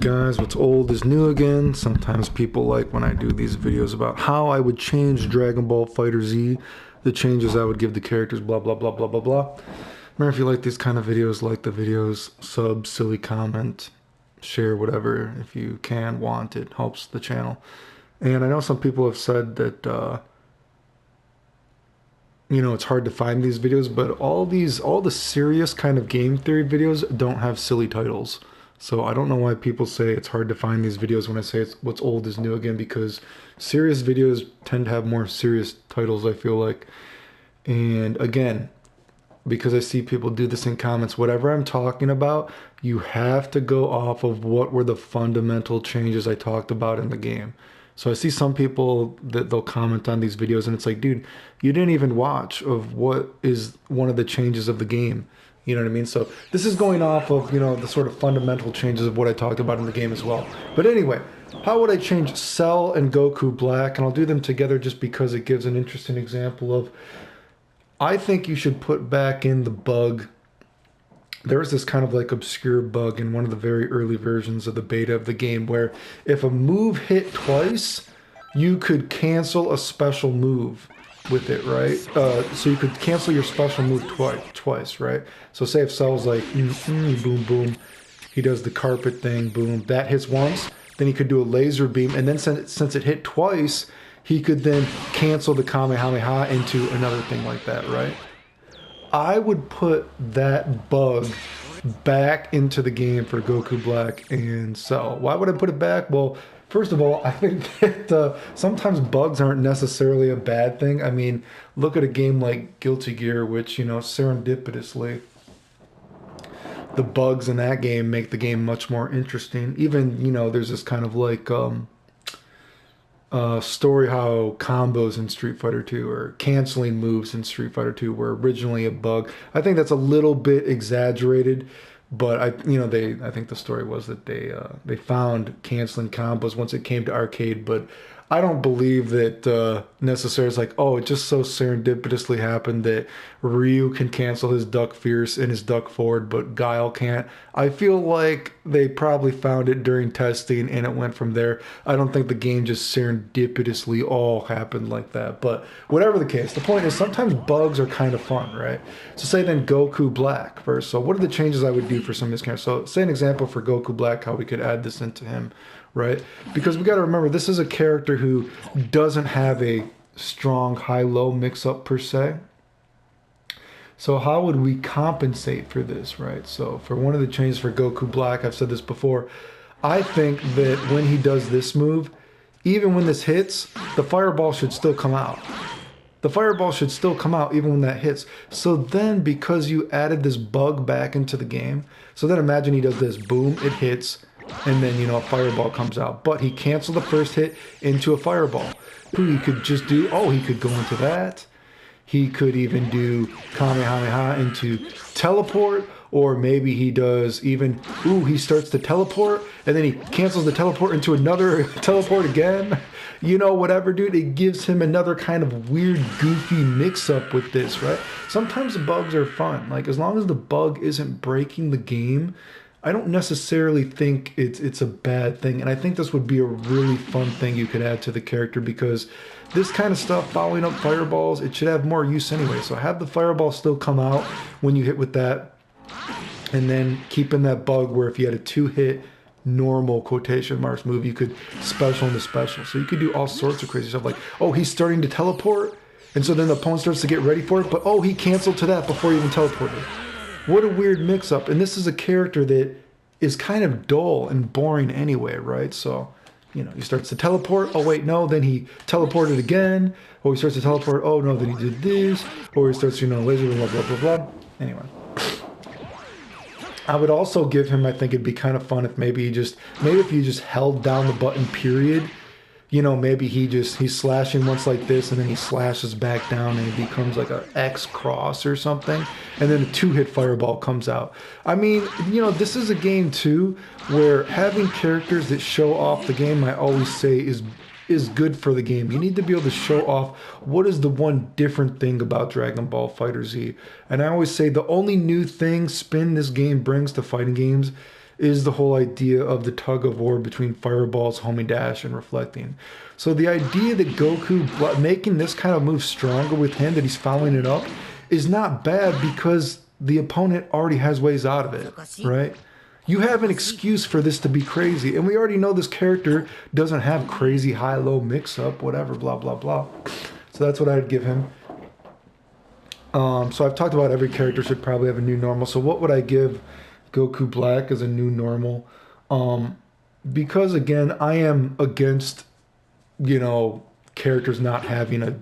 Guys, what's old is new again. Sometimes people like when I do these videos about how I would change Dragon Ball Fighter Z, the changes I would give the characters, blah blah blah blah blah blah. Remember, if you like these kind of videos, like the videos, sub, silly comment, share, whatever, if you can, want, it helps the channel. And I know some people have said that it's hard to find these videos, but all the serious kind of game theory videos don't have silly titles. So I don't know why people say it's hard to find these videos when I say it's what's old is new again, because serious videos tend to have more serious titles, I feel like. And again, because I see people do this in comments, whatever I'm talking about, you have to go off of what were the fundamental changes I talked about in the game. So I see some people that they'll comment on these videos and it's like, dude, you didn't even watch of what is one of the changes of the game. You know what I mean? So this is going off of, the sort of fundamental changes of what I talked about in the game as well. But anyway, how would I change Cell and Goku Black? And I'll do them together just because it gives an interesting example of, I think you should put back in the bug. There's this kind of like obscure bug in one of the very early versions of the beta of the game where if a move hit twice, you could cancel a special move with it, right? So you could cancel your special move twice, right? So say if Cell's like, boom, boom, he does the carpet thing, boom, that hits once, then he could do a laser beam, and then since it hit twice, he could then cancel the Kamehameha into another thing like that, right? I would put that bug back into the game for Goku Black and Cell. Why would I put it back? Well, first of all, I think that sometimes bugs aren't necessarily a bad thing. I mean, look at a game like Guilty Gear, which, serendipitously, the bugs in that game make the game much more interesting. Even, there's this kind of like story how combos in Street Fighter 2 or canceling moves in Street Fighter 2 were originally a bug. I think that's a little bit exaggerated. But I think the story was that they found canceling combos once it came to arcade. But I don't believe that necessarily it's like, oh, it just so serendipitously happened that Ryu can cancel his duck fierce and his duck forward, but Guile can't. I feel like they probably found it during testing and it went from there. I don't think the game just serendipitously all happened like that. But whatever the case, the point is sometimes bugs are kind of fun, right? So say then Goku Black first. So what are the changes I would do for some of these characters? So say an example for Goku Black, how we could add this into him, right? Because we got to remember, this is a character who doesn't have a strong high-low mix-up per se. So how would we compensate for this, right? So for one of the changes for Goku Black, I've said this before, I think that when he does this move, even when this hits, the fireball should still come out. The fireball should still come out even when that hits. So then because you added this bug back into the game, so then imagine he does this, boom, it hits, and then, a fireball comes out. But he canceled the first hit into a fireball. He could just do, he could go into that. He could even do Kamehameha into teleport, or maybe he does even, he starts to teleport, and then he cancels the teleport into another teleport again. Whatever, dude, it gives him another kind of weird, goofy mix-up with this, right? Sometimes the bugs are fun. Like, as long as the bug isn't breaking the game, I don't necessarily think it's a bad thing. And I think this would be a really fun thing you could add to the character, because this kind of stuff, following up fireballs, it should have more use anyway. So have the fireball still come out when you hit with that, and then keep in that bug where if you had a 2-hit normal quotation marks move, you could special into special. So you could do all sorts of crazy stuff like, he's starting to teleport, and so then the opponent starts to get ready for it, but he canceled to that before he even teleported. What a weird mix-up. And this is a character that is kind of dull and boring anyway, right? So, he starts to teleport. Oh, wait, no. Then he teleported again. Or he starts to teleport. Oh, no, then he did this. Or he starts, laser, blah, blah, blah, blah. Anyway. I would also give him, I think it'd be kind of fun if maybe if you just held down the button, period. Maybe he's slashing once like this, and then he slashes back down and it becomes like a X cross or something, and then a 2-hit fireball comes out. I mean, this is a game too where having characters that show off the game, I always say, is good for the game. You need to be able to show off what is the one different thing about Dragon Ball Fighter Z. And I always say the only new thing spin this game brings to fighting games is the whole idea of the tug of war between fireballs, homing dash, and reflecting. So the idea that Goku making this kind of move stronger with him, that he's following it up, is not bad because the opponent already has ways out of it, right? You have an excuse for this to be crazy, and we already know this character doesn't have crazy high-low mix-up, whatever, blah, blah, blah. So that's what I'd give him. So I've talked about every character should probably have a new normal. So what would I give Goku Black as a new normal? Because, again, I am against, characters not having a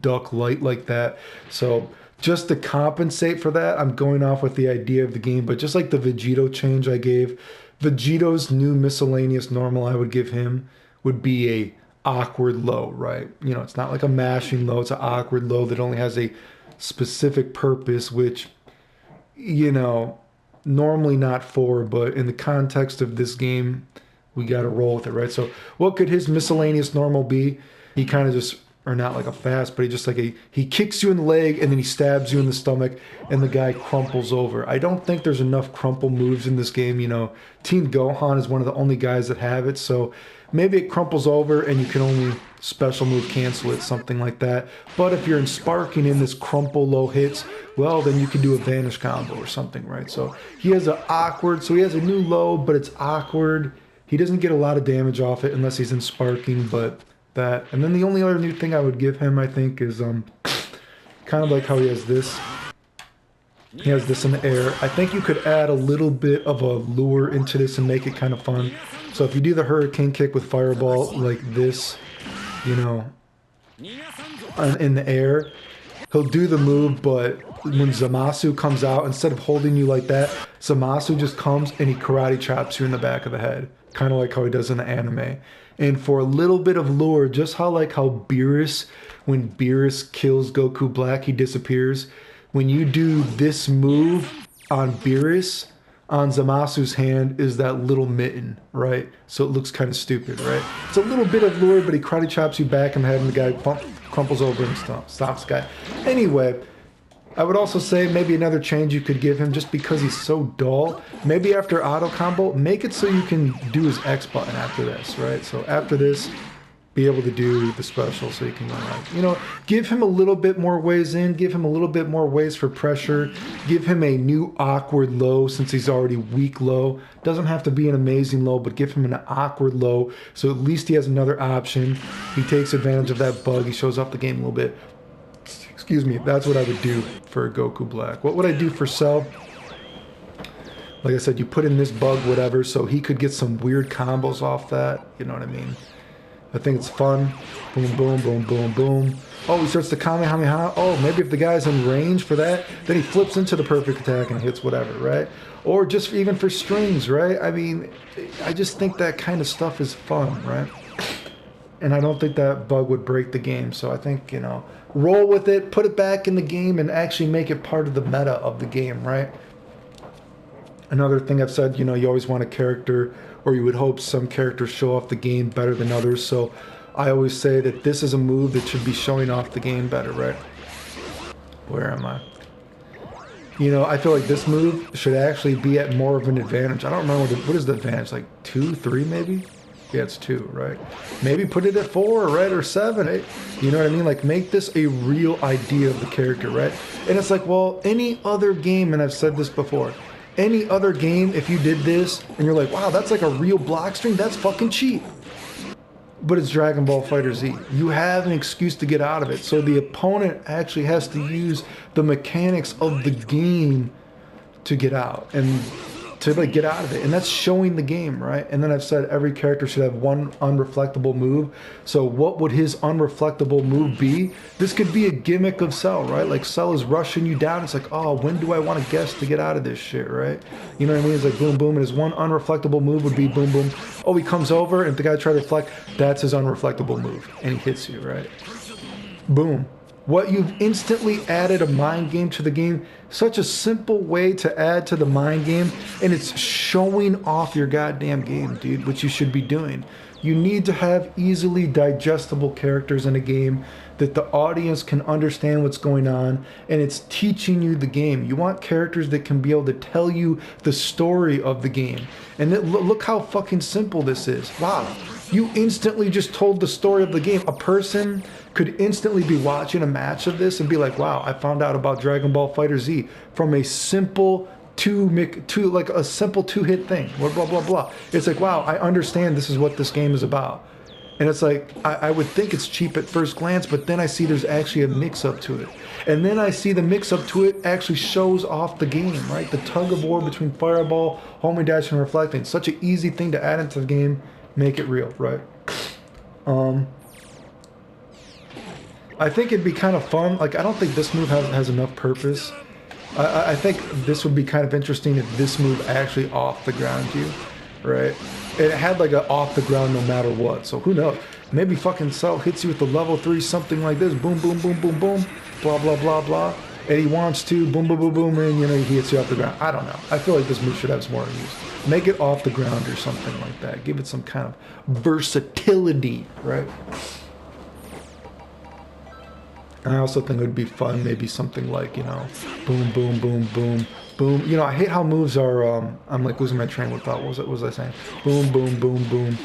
duck light like that. So just to compensate for that, I'm going off with the idea of the game. But just like the Vegito change I gave, Vegito's new miscellaneous normal I would give him would be a awkward low, right? It's not like a mashing low. It's an awkward low that only has a specific purpose, which, normally not for, but in the context of this game, we got to roll with it, right? So what could his miscellaneous normal be? He kind of just, or not like a fast, but he just he kicks you in the leg and then he stabs you in the stomach and the guy crumples over. I don't think there's enough crumple moves in this game. Team Gohan is one of the only guys that have it. So maybe it crumples over and you can only special move cancel it, something like that. But if you're in sparking in this crumple low hits, well, then you can do a vanish combo or something, right? So he has he has a new low, but it's awkward. He doesn't get a lot of damage off it unless he's in sparking, but that. And then the only other new thing I would give him, I think, is kind of like how he has this. He has this in the air. I think you could add a little bit of a lure into this and make it kind of fun. So if you do the hurricane kick with fireball like this, in the air, he'll do the move, but when Zamasu comes out, instead of holding you like that, Zamasu just comes and he karate chops you in the back of the head, kind of like how he does in the anime. And for a little bit of lure, just how Beerus, when Beerus kills Goku Black, he disappears. When you do this move on Beerus, on Zamasu's hand is that little mitten, right? So it looks kind of stupid, right? It's a little bit of lure, but he karate chops you back in the head and the guy crumples over and stops the guy. Anyway, I would also say maybe another change you could give him, just because he's so dull. Maybe after auto combo, make it so you can do his X button after this, right? So after this, be able to do the special so you can give him a little bit more ways in, give him a little bit more ways for pressure, give him a new awkward low since he's already weak low. Doesn't have to be an amazing low, but give him an awkward low so at least he has another option. He takes advantage of that bug. He shows up the game a little bit. Excuse me. That's what I would do for Goku Black. What would I do for Cell? Like I said, you put in this bug, whatever, so he could get some weird combos off that. You know what I mean? I think it's fun. Boom, boom, boom, boom, boom. Oh, he starts to Kamehameha. Oh, maybe if the guy's in range for that, then he flips into the perfect attack and hits whatever, right? Or just even for strings, right? I mean, I just think that kind of stuff is fun, right? And I don't think that bug would break the game. So I think, roll with it, put it back in the game, and actually make it part of the meta of the game, right? Another thing I've said, you always want a character, or you would hope some characters show off the game better than others. So I always say that this is a move that should be showing off the game better, right? Where am I? I feel like this move should actually be at more of an advantage. I don't remember what is the advantage, like 2, 3 maybe? Yeah, it's 2, right? Maybe put it at 4, right? Or 7. You know what I mean? Like, make this a real idea of the character, right? And it's like, well, any other game, and I've said this before, any other game, if you did this and you're like, wow, that's like a real block string, that's fucking cheap. But it's Dragon Ball FighterZ. You have an excuse to get out of it. So the opponent actually has to use the mechanics of the game to get out and to get out of it. And that's showing the game, right? And then I've said every character should have one unreflectable move. So what would his unreflectable move be? This could be a gimmick of Cell, right? Like Cell is rushing you down. It's like, oh, when do I want to guess to get out of this shit, right? You know what I mean? It's like boom, boom. And his one unreflectable move would be boom, boom. Oh, he comes over, and if the guy tries to reflect, that's his unreflectable move. And he hits you, right? Boom. What you've instantly added a mind game to the game. Such a simple way to add to the mind game, and it's showing off your goddamn game, dude, which you should be doing. You need to have easily digestible characters in a game that the audience can understand what's going on, and it's teaching you the game. You want characters that can be able to tell you the story of the game. And look how fucking simple this is. Wow. You instantly just told the story of the game. A person could instantly be watching a match of this and be like, wow, I found out about Dragon Ball Fighter Z from a simple like a simple two-hit thing, blah, blah, blah, blah. It's like, wow, I understand this is what this game is about. And it's like, I would think it's cheap at first glance, but then I see there's actually a mix-up to it. And then I see the mix-up to it actually shows off the game, right? The tug-of-war between Fireball, homing dash, and reflecting. Such an easy thing to add into the game, make it real, right? I think it'd be kind of fun. Like, I don't think this move has enough purpose. I think this would be kind of interesting if this move actually off the ground you, right? And it had like a off the ground no matter what. So who knows? Maybe fucking Cell hits you with the level 3 something like this. Boom, boom, boom, boom, boom. Blah, blah, blah, blah. And he wants to boom, boom, boom, boom, and you know, he hits you off the ground. I don't know. I feel like this move should have some more use. Make it off the ground or something like that. Give it some kind of versatility, right? I also think it would be fun, maybe something like, you know, boom, boom, boom, boom, boom. You know, I hate how moves are, I'm like losing my train of thought. What was I saying? Boom, boom, boom, boom.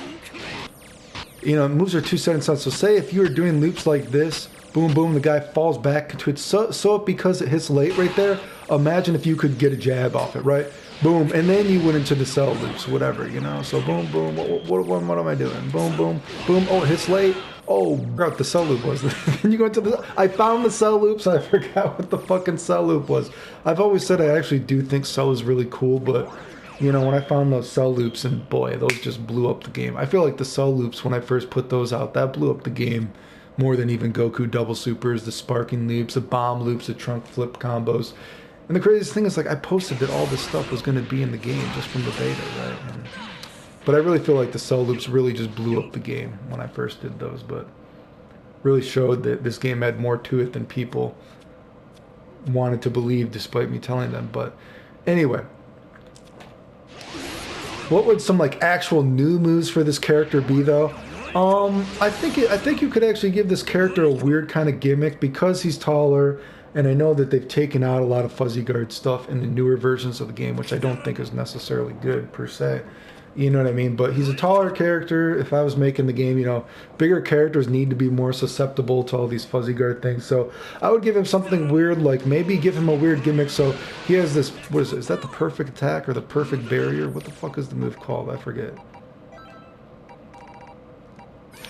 You know, moves are 2 sentences. So say if you were doing loops like this, boom, boom, the guy falls back into it. So because it hits late right there, imagine if you could get a jab off it, right? Boom, and then you went into the cell loops, whatever, you know? So boom, boom, what am I doing? Boom, boom, boom, oh, it hits late. Oh, what the cell loop was. Then you go into the... I found the cell loops. I forgot what the fucking cell loop was. I've always said I actually do think cell is really cool, but, you know, when I found those cell loops, and boy, those just blew up the game. I feel like the cell loops, when I first put those out, that blew up the game more than even Goku double supers, the sparking loops, the bomb loops, the trunk flip combos. And the craziest thing is, like, I posted that all this stuff was going to be in the game just from the beta, right? But I really feel like the cell loops really just blew up the game when I first did those, but really showed that this game had more to it than people wanted to believe despite me telling them. But anyway, what would some like actual new moves for this character be though? I think you could actually give this character a weird kind of gimmick because he's taller, and I know that they've taken out a lot of fuzzy guard stuff in the newer versions of the game, which I don't think is necessarily good per se. You know what I mean? But he's a taller character. If I was making the game, you know, bigger characters need to be more susceptible to all these fuzzy guard things. So I would give him something weird, like maybe give him a weird gimmick. So he has this, what is it? Is that the perfect attack or the perfect barrier? What the fuck is the move called? I forget.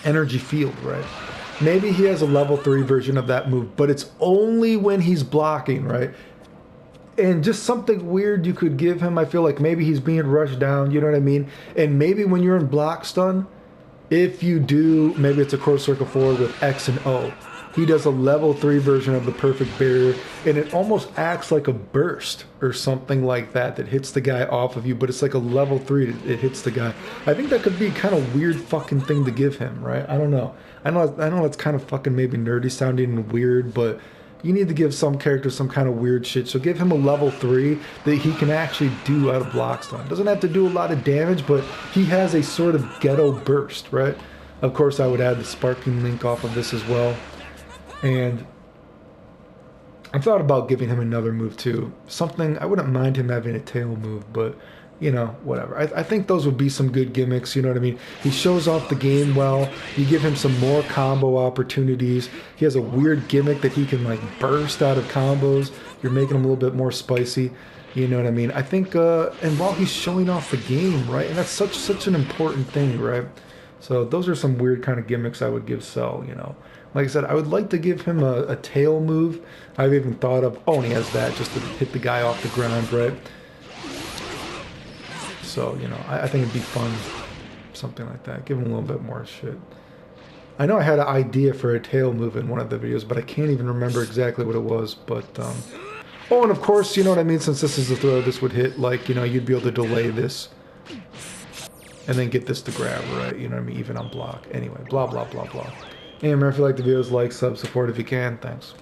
Energy field, right? Maybe he has a level 3 version of that move, but it's only when he's blocking, right? And just something weird you could give him. I feel like maybe he's being rushed down, you know what I mean? And maybe when you're in block stun, if you do, maybe it's a cross circle forward with X and O. He does a level 3 version of the perfect barrier, and it almost acts like a burst or something like that that hits the guy off of you, but it's like a level 3 it hits the guy. I think that could be kind of weird fucking thing to give him, right? I don't know. I know it's kind of fucking maybe nerdy sounding and weird, but you need to give some character some kind of weird shit. So give him a level 3 that he can actually do out of block stun. Doesn't have to do a lot of damage, but he has a sort of ghetto burst, right? Of course, I would add the sparking link off of this as well. And I thought about giving him another move too. Something, I wouldn't mind him having a tail move, but you know, whatever. I think those would be some good gimmicks, you know what I mean? He shows off the game well. You give him some more combo opportunities. He has a weird gimmick that he can like burst out of combos. You're making him a little bit more spicy. You know what I mean? I think, and while he's showing off the game, right? And that's such an important thing, right? So those are some weird kind of gimmicks I would give Cell, you know. Like I said, I would like to give him a tail move. I've even thought of, oh, and he has that just to hit the guy off the ground, right? So, you know, I think it'd be fun, something like that. Give him a little bit more shit. I know I had an idea for a tail move in one of the videos, but I can't even remember exactly what it was. But, oh, and of course, you know what I mean? Since this is the throw, this would hit, like, you know, you'd be able to delay this and then get this to grab, right? You know what I mean? Even on block. Anyway, blah, blah, blah, blah. And remember, if you like the videos, like, sub, support if you can. Thanks.